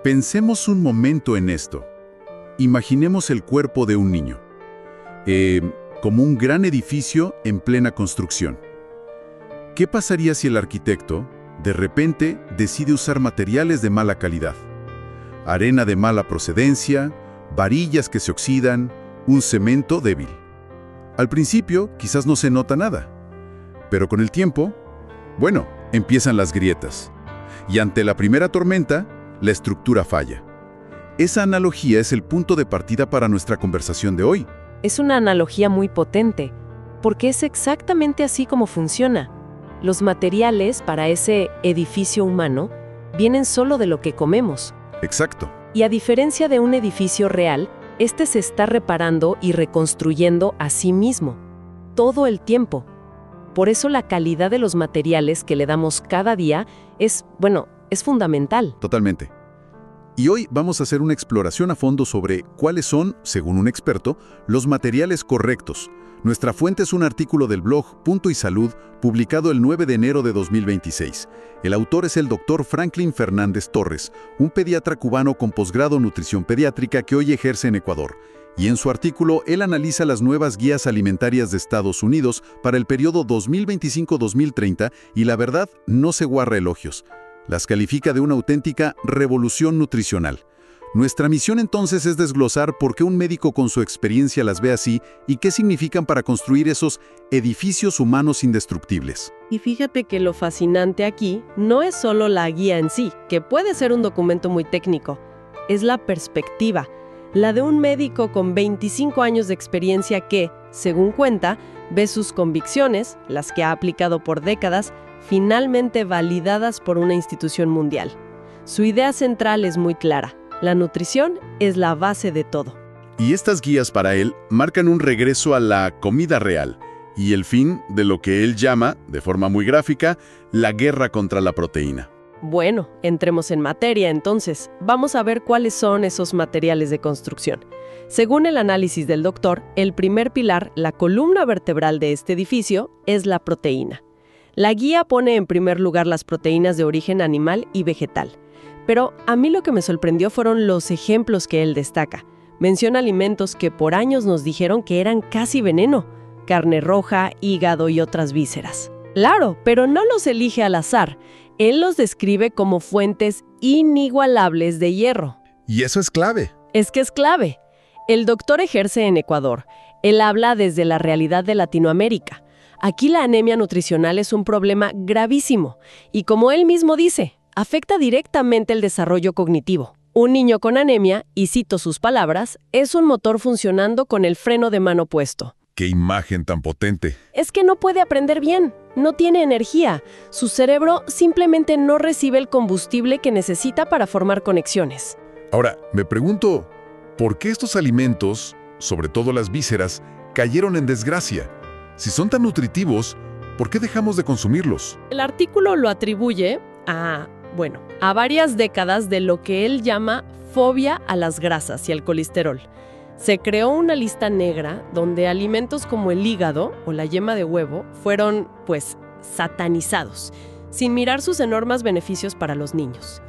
Pensemos un momento en esto. Imaginemos el cuerpo de un niño, como un gran edificio en plena construcción. ¿Qué pasaría si el arquitecto, de repente, decide usar materiales de mala calidad? Arena de mala procedencia, varillas que se oxidan, un cemento débil. Al principio, quizás no se nota nada, pero con el tiempo, bueno, empiezan las grietas. Y ante la primera tormenta, la estructura falla. Esa analogía es el punto de partida para nuestra conversación de hoy. Es una analogía muy potente, porque es exactamente así como funciona. Los materiales para ese edificio humano vienen solo de lo que comemos. Exacto. Y a diferencia de un edificio real, este se está reparando y reconstruyendo a sí mismo, todo el tiempo. Por eso la calidad de los materiales que le damos cada día es fundamental. Totalmente. Y hoy vamos a hacer una exploración a fondo sobre cuáles son, según un experto, los materiales correctos. Nuestra fuente es un artículo del blog Punto y Salud, publicado el 9 de enero de 2026. El autor es el Dr. Franklin Fernández Torres, un pediatra cubano con posgrado en nutrición pediátrica que hoy ejerce en Ecuador. Y en su artículo, él analiza las nuevas guías alimentarias de Estados Unidos para el periodo 2025-2030 y la verdad, no se guarda elogios. Las califica de una auténtica revolución nutricional. Nuestra misión entonces es desglosar por qué un médico con su experiencia las ve así y qué significan para construir esos edificios humanos indestructibles. Y fíjate que lo fascinante aquí no es solo la guía en sí, que puede ser un documento muy técnico, es la perspectiva, la de un médico con 25 años de experiencia que, según cuenta, ve sus convicciones, las que ha aplicado por décadas, finalmente validadas por una institución mundial. Su idea central es muy clara. La nutrición es la base de todo. Y estas guías para él marcan un regreso a la comida real y el fin de lo que él llama, de forma muy gráfica, la guerra contra la proteína. Bueno, entremos en materia entonces. Vamos a ver cuáles son esos materiales de construcción. Según el análisis del doctor, el primer pilar, la columna vertebral de este edificio, es la proteína. La guía pone en primer lugar las proteínas de origen animal y vegetal. Pero a mí lo que me sorprendió fueron los ejemplos que él destaca. Menciona alimentos que por años nos dijeron que eran casi veneno: carne roja, hígado y otras vísceras. Claro, pero no los elige al azar. Él los describe como fuentes inigualables de hierro. Y eso es clave. Es que es clave. El doctor ejerce en Ecuador. Él habla desde la realidad de Latinoamérica. Aquí la anemia nutricional es un problema gravísimo y, como él mismo dice, afecta directamente el desarrollo cognitivo. Un niño con anemia, y cito sus palabras, es un motor funcionando con el freno de mano puesto. ¡Qué imagen tan potente! Es que no puede aprender bien, no tiene energía. Su cerebro simplemente no recibe el combustible que necesita para formar conexiones. Ahora, me pregunto, ¿por qué estos alimentos, sobre todo las vísceras, cayeron en desgracia? Si son tan nutritivos, ¿por qué dejamos de consumirlos? El artículo lo atribuye a varias décadas de lo que él llama fobia a las grasas y al colesterol. Se creó una lista negra donde alimentos como el hígado o la yema de huevo fueron, satanizados, sin mirar sus enormes beneficios para los niños.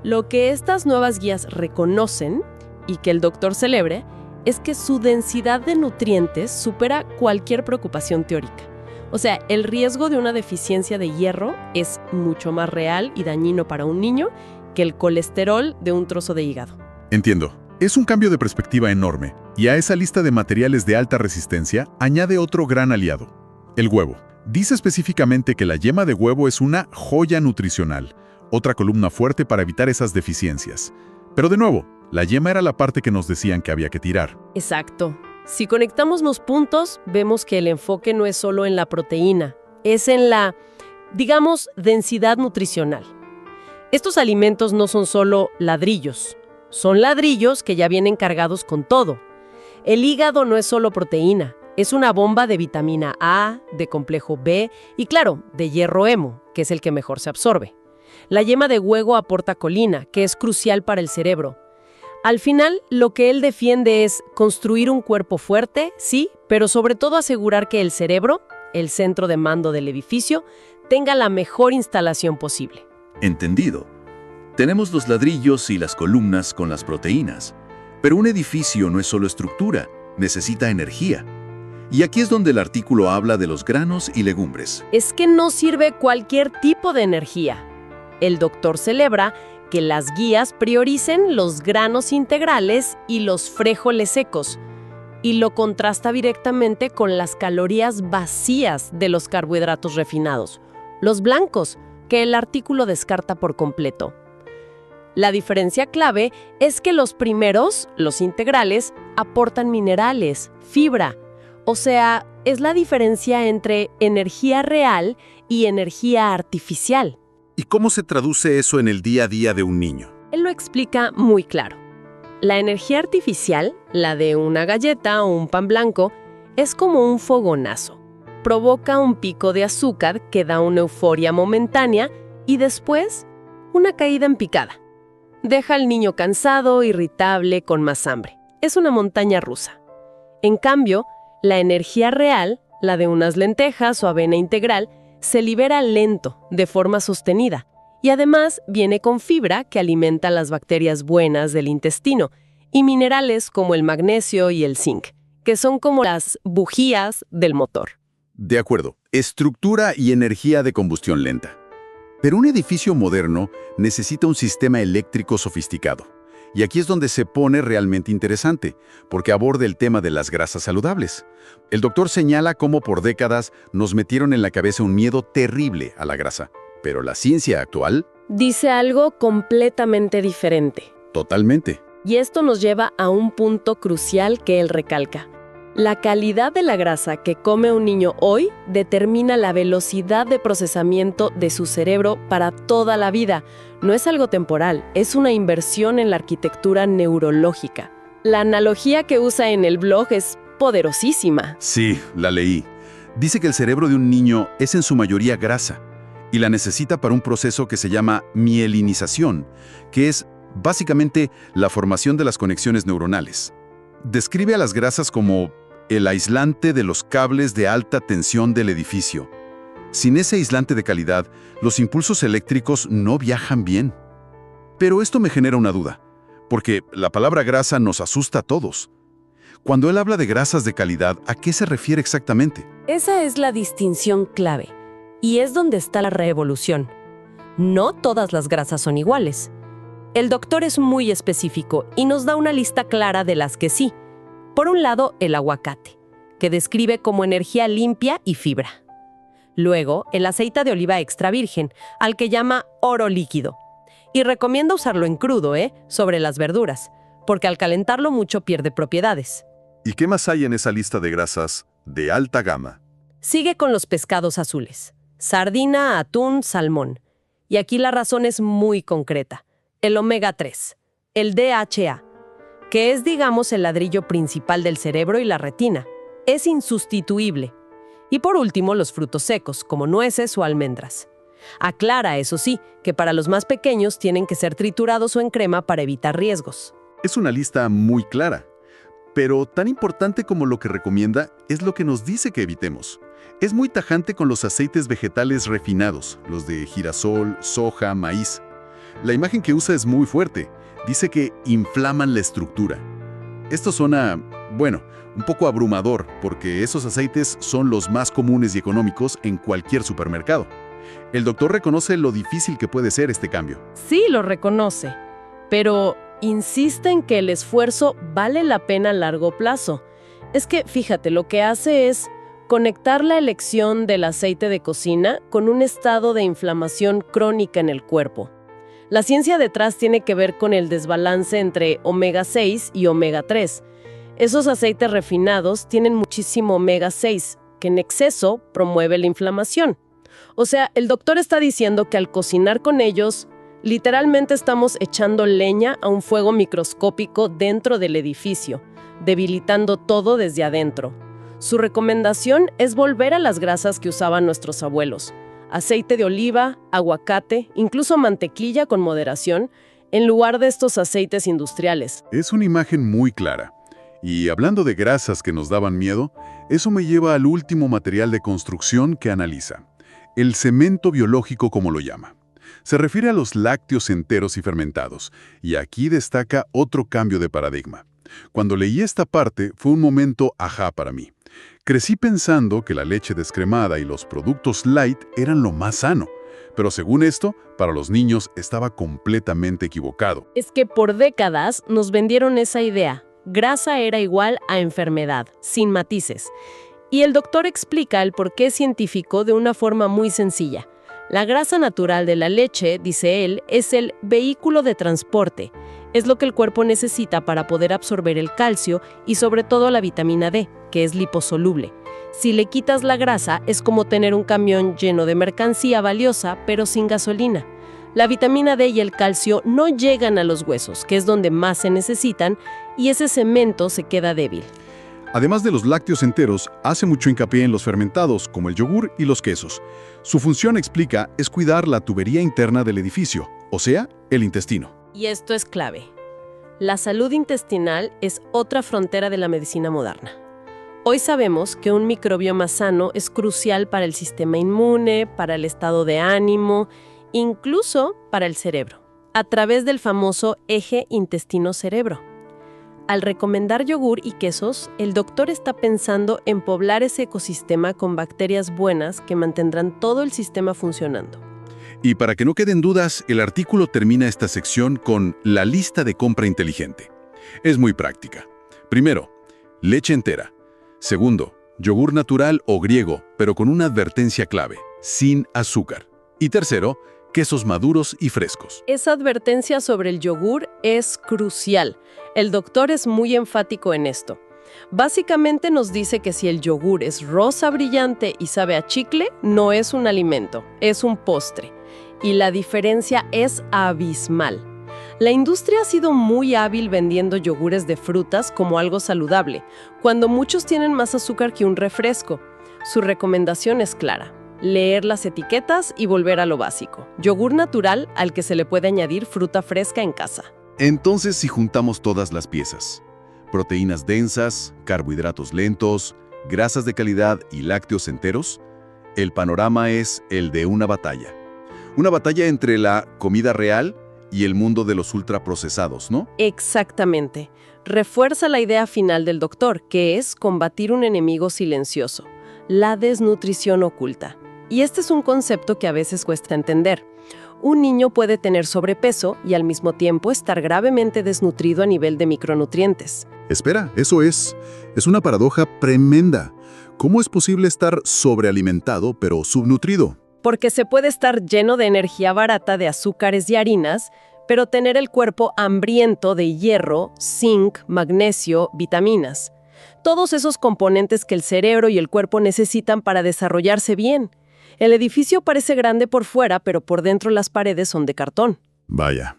Lo que estas nuevas guías reconocen, y que el doctor celebra, es que su densidad de nutrientes supera cualquier preocupación teórica. O sea, el riesgo de una deficiencia de hierro es mucho más real y dañino para un niño que el colesterol de un trozo de hígado. Entiendo. Es un cambio de perspectiva enorme, y a esa lista de materiales de alta resistencia añade otro gran aliado: el huevo. Dice específicamente que la yema de huevo es una joya nutricional, otra columna fuerte para evitar esas deficiencias. Pero de nuevo, la yema era la parte que nos decían que había que tirar. Exacto. Si conectamos los puntos, vemos que el enfoque no es solo en la proteína, es en la, densidad nutricional. Estos alimentos no son solo ladrillos, son ladrillos que ya vienen cargados con todo. El hígado no es solo proteína, es una bomba de vitamina A, de complejo B y, claro, de hierro hemo, que es el que mejor se absorbe. La yema de huevo aporta colina, que es crucial para el cerebro. Al final, lo que él defiende es construir un cuerpo fuerte, sí, pero sobre todo asegurar que el cerebro, el centro de mando del edificio, tenga la mejor instalación posible. Entendido. Tenemos los ladrillos y las columnas con las proteínas. Pero un edificio no es solo estructura, necesita energía. Y aquí es donde el artículo habla de los granos y legumbres. Es que no sirve cualquier tipo de energía. El doctor celebra que las guías prioricen los granos integrales y los frijoles secos, y lo contrasta directamente con las calorías vacías de los carbohidratos refinados, los blancos, que el artículo descarta por completo. La diferencia clave es que los primeros, los integrales, aportan minerales, fibra. O sea, es la diferencia entre energía real y energía artificial. ¿Y cómo se traduce eso en el día a día de un niño? Él lo explica muy claro. La energía artificial, la de una galleta o un pan blanco, es como un fogonazo. Provoca un pico de azúcar que da una euforia momentánea y después una caída en picada. Deja al niño cansado, irritable, con más hambre. Es una montaña rusa. En cambio, la energía real, la de unas lentejas o avena integral, se libera lento, de forma sostenida, y además viene con fibra que alimenta las bacterias buenas del intestino, y minerales como el magnesio y el zinc, que son como las bujías del motor. De acuerdo, estructura y energía de combustión lenta. Pero un edificio moderno necesita un sistema eléctrico sofisticado. Y aquí es donde se pone realmente interesante, porque aborda el tema de las grasas saludables. El doctor señala cómo por décadas nos metieron en la cabeza un miedo terrible a la grasa. Pero la ciencia actual... dice algo completamente diferente. Totalmente. Y esto nos lleva a un punto crucial que él recalca. La calidad de la grasa que come un niño hoy determina la velocidad de procesamiento de su cerebro para toda la vida. No es algo temporal, es una inversión en la arquitectura neurológica. La analogía que usa en el blog es poderosísima. Sí, la leí. Dice que el cerebro de un niño es en su mayoría grasa y la necesita para un proceso que se llama mielinización, que es básicamente la formación de las conexiones neuronales. Describe a las grasas como el aislante de los cables de alta tensión del edificio. Sin ese aislante de calidad, los impulsos eléctricos no viajan bien. Pero esto me genera una duda, porque la palabra grasa nos asusta a todos. Cuando él habla de grasas de calidad, ¿a qué se refiere exactamente? Esa es la distinción clave, y es donde está la revolución. No todas las grasas son iguales. El doctor es muy específico y nos da una lista clara de las que sí. Por un lado, el aguacate, que describe como energía limpia y fibra. Luego, el aceite de oliva extra virgen, al que llama oro líquido. Y recomienda usarlo en crudo, sobre las verduras, porque al calentarlo mucho pierde propiedades. ¿Y qué más hay en esa lista de grasas de alta gama? Sigue con los pescados azules: sardina, atún, salmón. Y aquí la razón es muy concreta. El omega 3, el DHA, que es, digamos, el ladrillo principal del cerebro y la retina. Es insustituible. Y por último, los frutos secos, como nueces o almendras. Aclara, eso sí, que para los más pequeños tienen que ser triturados o en crema para evitar riesgos. Es una lista muy clara, pero tan importante como lo que recomienda es lo que nos dice que evitemos. Es muy tajante con los aceites vegetales refinados, los de girasol, soja, maíz. La imagen que usa es muy fuerte. Dice que inflaman la estructura. Esto suena, bueno, un poco abrumador, porque esos aceites son los más comunes y económicos en cualquier supermercado. El doctor reconoce lo difícil que puede ser este cambio. Sí, lo reconoce, pero insiste en que el esfuerzo vale la pena a largo plazo. Es que, fíjate, lo que hace es conectar la elección del aceite de cocina con un estado de inflamación crónica en el cuerpo. La ciencia detrás tiene que ver con el desbalance entre omega 6 y omega 3. Esos aceites refinados tienen muchísimo omega 6, que en exceso promueve la inflamación. O sea, el doctor está diciendo que al cocinar con ellos, literalmente estamos echando leña a un fuego microscópico dentro del edificio, debilitando todo desde adentro. Su recomendación es volver a las grasas que usaban nuestros abuelos: aceite de oliva, aguacate, incluso mantequilla con moderación, en lugar de estos aceites industriales. Es una imagen muy clara. Y hablando de grasas que nos daban miedo, eso me lleva al último material de construcción que analiza: el cemento biológico, como lo llama. Se refiere a los lácteos enteros y fermentados, y aquí destaca otro cambio de paradigma. Cuando leí esta parte, fue un momento ajá para mí. Crecí pensando que la leche descremada y los productos light eran lo más sano, pero según esto, para los niños estaba completamente equivocado. Es que por décadas nos vendieron esa idea. Grasa era igual a enfermedad, sin matices. Y el doctor explica el porqué científico de una forma muy sencilla. La grasa natural de la leche, dice él, es el vehículo de transporte. Es lo que el cuerpo necesita para poder absorber el calcio y sobre todo la vitamina D, que es liposoluble. Si le quitas la grasa, es como tener un camión lleno de mercancía valiosa, pero sin gasolina. La vitamina D y el calcio no llegan a los huesos, que es donde más se necesitan, y ese cemento se queda débil. Además de los lácteos enteros, hace mucho hincapié en los fermentados, como el yogur y los quesos. Su función, explica, es cuidar la tubería interna del edificio, o sea, el intestino. Y esto es clave. La salud intestinal es otra frontera de la medicina moderna. Hoy sabemos que un microbioma sano es crucial para el sistema inmune, para el estado de ánimo, incluso para el cerebro, a través del famoso eje intestino-cerebro. Al recomendar yogur y quesos, el doctor está pensando en poblar ese ecosistema con bacterias buenas que mantendrán todo el sistema funcionando. Y para que no queden dudas, el artículo termina esta sección con la lista de compra inteligente. Es muy práctica. Primero, leche entera. Segundo, yogur natural o griego, pero con una advertencia clave, sin azúcar. Y tercero, quesos maduros y frescos. Esa advertencia sobre el yogur es crucial. El doctor es muy enfático en esto. Básicamente nos dice que si el yogur es rosa brillante y sabe a chicle, no es un alimento, es un postre. Y la diferencia es abismal. La industria ha sido muy hábil vendiendo yogures de frutas como algo saludable, cuando muchos tienen más azúcar que un refresco. Su recomendación es clara: leer las etiquetas y volver a lo básico. Yogur natural al que se le puede añadir fruta fresca en casa. Entonces, si juntamos todas las piezas, proteínas densas, carbohidratos lentos, grasas de calidad y lácteos enteros, el panorama es el de una batalla. Una batalla entre la comida real y el mundo de los ultraprocesados, ¿no? Exactamente. Refuerza la idea final del doctor, que es combatir un enemigo silencioso: la desnutrición oculta. Y este es un concepto que a veces cuesta entender. Un niño puede tener sobrepeso y al mismo tiempo estar gravemente desnutrido a nivel de micronutrientes. Espera, eso es una paradoja tremenda. ¿Cómo es posible estar sobrealimentado pero subnutrido? Porque se puede estar lleno de energía barata de azúcares y harinas, pero tener el cuerpo hambriento de hierro, zinc, magnesio, vitaminas. Todos esos componentes que el cerebro y el cuerpo necesitan para desarrollarse bien. El edificio parece grande por fuera, pero por dentro las paredes son de cartón. Vaya.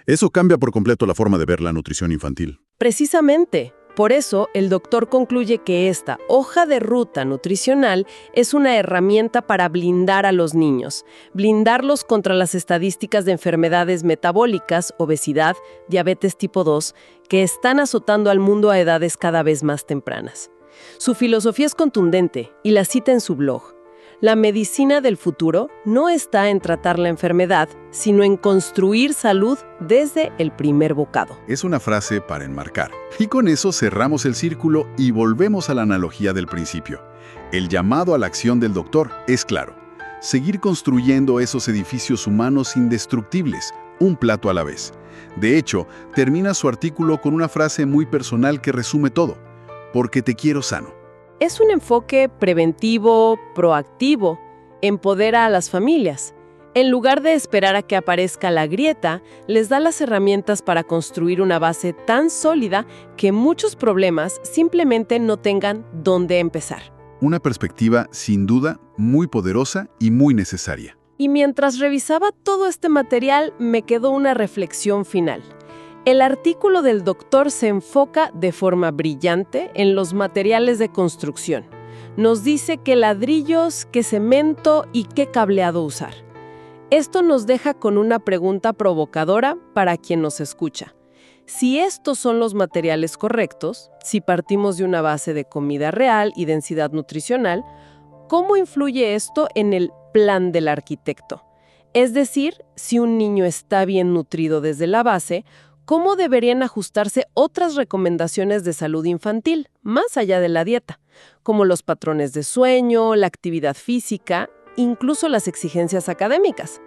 Eso cambia por completo la forma de ver la nutrición infantil. Precisamente. Por eso, el doctor concluye que esta hoja de ruta nutricional es una herramienta para blindar a los niños, blindarlos contra las estadísticas de enfermedades metabólicas, obesidad, diabetes tipo 2, que están azotando al mundo a edades cada vez más tempranas. Su filosofía es contundente y la cita en su blog. La medicina del futuro no está en tratar la enfermedad, sino en construir salud desde el primer bocado. Es una frase para enmarcar. Y con eso cerramos el círculo y volvemos a la analogía del principio. El llamado a la acción del doctor es claro: seguir construyendo esos edificios humanos indestructibles, un plato a la vez. De hecho, termina su artículo con una frase muy personal que resume todo: porque te quiero sano. Es un enfoque preventivo, proactivo, empodera a las familias. En lugar de esperar a que aparezca la grieta, les da las herramientas para construir una base tan sólida que muchos problemas simplemente no tengan dónde empezar. Una perspectiva, sin duda, muy poderosa y muy necesaria. Y mientras revisaba todo este material, me quedó una reflexión final. El artículo del doctor se enfoca de forma brillante en los materiales de construcción. Nos dice qué ladrillos, qué cemento y qué cableado usar. Esto nos deja con una pregunta provocadora para quien nos escucha. Si estos son los materiales correctos, si partimos de una base de comida real y densidad nutricional, ¿cómo influye esto en el plan del arquitecto? Es decir, si un niño está bien nutrido desde la base, ¿cómo deberían ajustarse otras recomendaciones de salud infantil, más allá de la dieta? Como los patrones de sueño, la actividad física, incluso las exigencias académicas.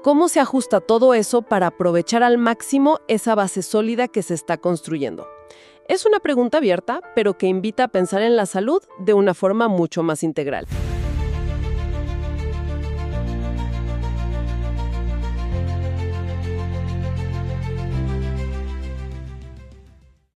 ¿Cómo se ajusta todo eso para aprovechar al máximo esa base sólida que se está construyendo? Es una pregunta abierta, pero que invita a pensar en la salud de una forma mucho más integral.